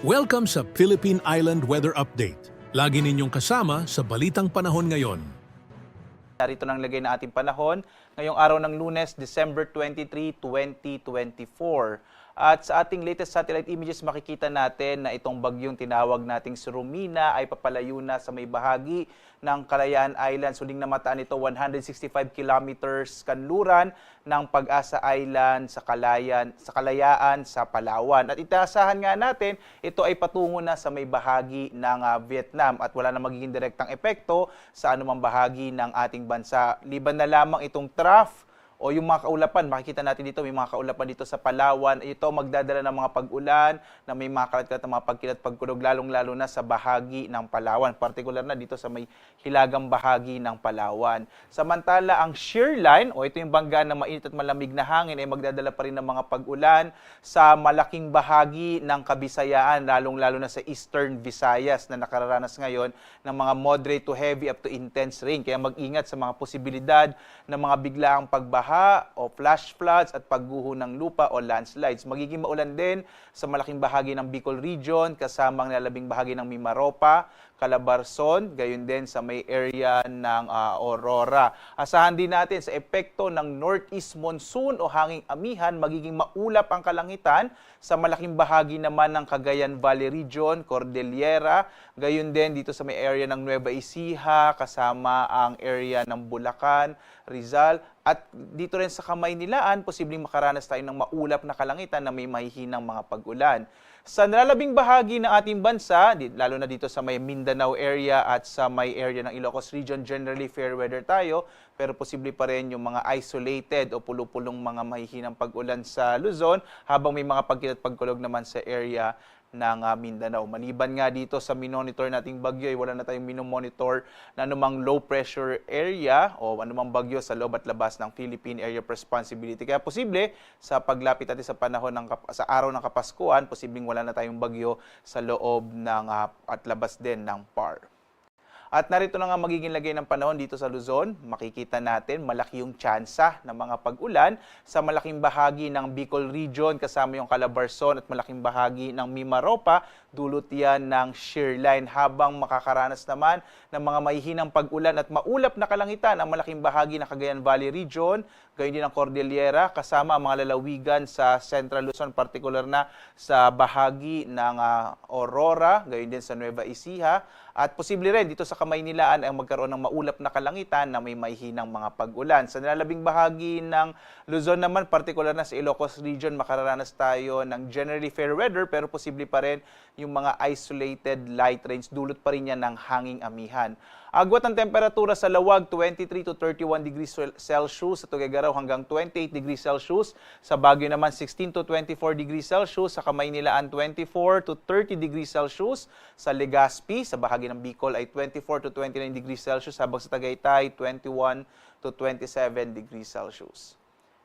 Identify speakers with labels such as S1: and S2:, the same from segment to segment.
S1: Welcome sa Philippine Island Weather Update. Lagi ninyong kasama sa Balitang Panahon ngayon.
S2: Narito nang lagay na ating panahon ngayong araw ng Lunes, December 23, 2024. At sa ating latest satellite images, makikita natin na itong bagyong tinawag nating si Romina ay papalayo na sa may bahagi ng Kalayaan Island. Suling namataan ito 165 kilometers kanluran ng Pag-asa Island sa Kalayaan sa Palawan. At itaasahan nga natin, ito ay patungo na sa may bahagi ng Vietnam at wala na magiging direktang epekto sa anumang bahagi ng ating bansa. Liban na lamang itong trough o yung mga kaulapan, makikita natin dito, may mga kaulapan dito sa Palawan. Ito magdadala ng mga pag-ulan na may mga kalat-kalat na mga pagkilat-pagkulog, lalong-lalo na sa bahagi ng Palawan. Partikular na dito sa may hilagang bahagi ng Palawan. Samantala, ang shear line, o ito yung bangga ng mainit at malamig na hangin, ay magdadala pa rin ng mga pag-ulan sa malaking bahagi ng Kabisayaan, lalong-lalo na sa Eastern Visayas na nakararanas ngayon ng mga moderate to heavy up to intense rain. Kaya mag-ingat sa mga posibilidad ng mga biglaang pagbaha o flash floods at pagguho ng lupa o landslides. Magiging maulan din sa malaking bahagi ng Bicol Region, kasamang lalabing bahagi ng Mimaropa, Calabarzon, gayon din sa may area ng Aurora. Asahan din natin sa epekto ng northeast monsoon o hanging amihan, magiging maulap ang kalangitan sa malaking bahagi naman ng Cagayan Valley Region, Cordillera, gayon din dito sa may area ng Nueva Ecija, kasama ang area ng Bulacan, Rizal, at dito rin sa Kamaynilaan, posibleng makaranas tayo ng maulap na kalangitan na may mahihinang mga pag-ulan. Sa nalalabing bahagi ng ating bansa, lalo na dito sa may Mindanao area at sa may area ng Ilocos Region, generally fair weather tayo, pero posible pa rin yung mga isolated o pulupulong mga mahihinang pag-ulan sa Luzon, habang may mga pagkilat-pagkulog naman sa area ng Mindanao. Maliban nga dito sa minonitor nating bagyo, wala na tayong minomonitor na anumang low pressure area o anumang bagyo sa loob at labas ng Philippine Area of Responsibility. Kaya posible sa paglapit natin sa panahon sa araw ng Kapaskuhan, posibleng wala na tayong bagyo sa loob ng at labas din ng PAR. At narito na nga magiging lagay ng panahon dito sa Luzon. Makikita natin malaki yung tsansa ng mga pag-ulan sa malaking bahagi ng Bicol Region, kasama yung Calabarzon at malaking bahagi ng Mimaropa. Dulot yan ng shear line, habang makakaranas naman ng mga mahihinang pag-ulan at maulap na kalangitan ang malaking bahagi ng Cagayan Valley Region, gayon din ang Cordillera, kasama ang mga lalawigan sa Central Luzon, partikular na sa bahagi ng Aurora, gayon din sa Nueva Ecija. At posible rin dito sa Kamaynilaan ang magkaroon ng maulap na kalangitan na may mahihinang mga pag-ulan. Sa nalalabing bahagi ng Luzon naman, partikular na sa Ilocos Region, makararanas tayo ng generally fair weather, pero posible pa rin yung mga isolated light rains, dulot pa rin yan ng hanging amihan. Agwat ang temperatura sa Lawag, 23 to 31 degrees Celsius, sa Tuguegarao hanggang 28 degrees Celsius, sa Baguio naman 16 to 24 degrees Celsius, sa Kamaynilaan 24 to 30 degrees Celsius, sa Legazpi, sa bahagi ng Bicol ay 24 to 29 degrees Celsius, habang sa Tagaytay 21 to 27 degrees Celsius.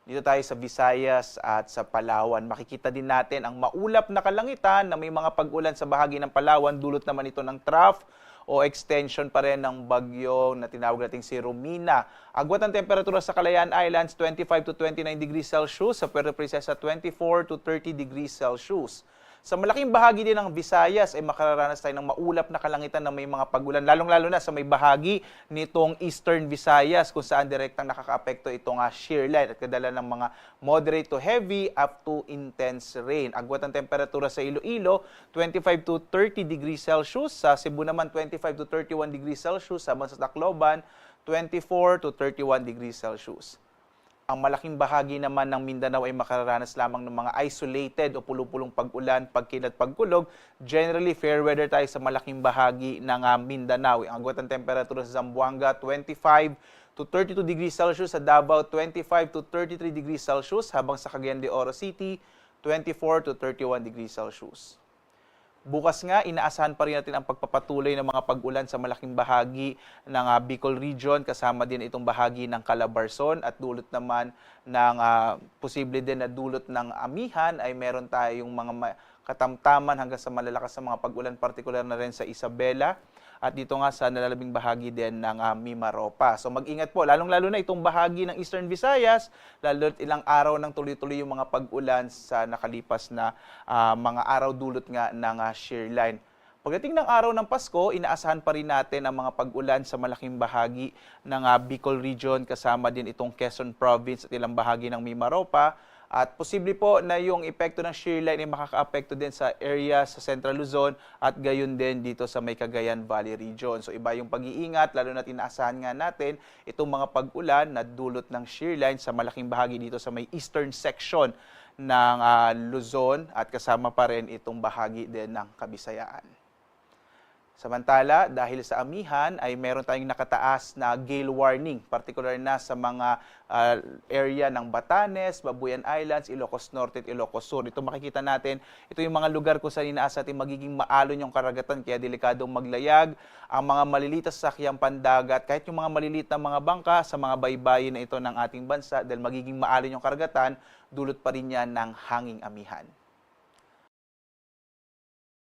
S2: Dito tayo sa Visayas at sa Palawan. Makikita din natin ang maulap na kalangitan na may mga pag-ulan sa bahagi ng Palawan. Dulot naman ito ng trough o extension pa rin ng bagyo na tinawag nating si Romina. Agwat ang temperatura sa Kalayaan Islands, 25 to 29 degrees Celsius. Sa Puerto Princesa, 24 to 30 degrees Celsius. Sa malaking bahagi din ng Visayas ay makararanas tayo ng maulap na kalangitan na may mga pag-ulan, lalong-lalo na sa may bahagi nitong Eastern Visayas, kung saan direktang nakakaapekto itong shear line at kadala ng mga moderate to heavy up to intense rain. Agwat ang temperatura sa Iloilo, 25 to 30 degrees Celsius. Sa Cebu naman, 25 to 31 degrees Celsius. Habang sa Tacloban, 24 to 31 degrees Celsius. Ang malaking bahagi naman ng Mindanao ay makararanas lamang ng mga isolated o pulupulong pag-ulan, pagkilat, pagkulog. Generally, fair weather tayo sa malaking bahagi ng Mindanao. Ang agwat ng temperatura sa Zamboanga, 25 to 32 degrees Celsius. Sa Davao, 25 to 33 degrees Celsius. Habang sa Cagayan de Oro City, 24 to 31 degrees Celsius. Bukas nga, inaasahan pa rin natin ang pagpapatuloy ng mga pag-ulan sa malaking bahagi ng Bicol Region, kasama din itong bahagi ng Calabarzon, at dulot naman ng posible din na dulot ng amihan ay meron tayong mga katamtaman hanggang sa malalakas na mga pag-ulan, partikular na rin sa Isabela at dito nga sa nalalabing bahagi din ng Mimaropa. So mag-ingat po, lalong-lalo na itong bahagi ng Eastern Visayas, lalo ilang araw nang tuloy-tuloy yung mga pag-ulan sa nakalipas na mga araw dulot nga ng shear line. Pagdating ng araw ng Pasko, inaasahan pa rin natin ang mga pag-ulan sa malaking bahagi ng Bicol Region, kasama din itong Quezon Province at ilang bahagi ng Mimaropa. At posible po na yung epekto ng shear line ay makaka-apekto din sa area sa Central Luzon at gayon din dito sa may Cagayan Valley Region. So iba yung pag-iingat, lalo na inaasahan nga natin itong mga pag-ulan na dulot ng shear line sa malaking bahagi dito sa may eastern section ng Luzon at kasama pa rin itong bahagi din ng Kabisayaan. Samantala, dahil sa amihan ay meron tayong nakataas na gale warning, particular na sa mga area ng Batanes, Babuyan Islands, Ilocos Norte at Ilocos Sur. Ito makikita natin, ito yung mga lugar kung saan inaasa natin magiging maalon yung karagatan, kaya delikadong maglayag. Ang mga maliliit na sasakyang pandagat, kahit yung mga maliliit na mga bangka sa mga baybayin na ito ng ating bansa, dahil magiging maalon yung karagatan, dulot pa rin yan ng hanging amihan.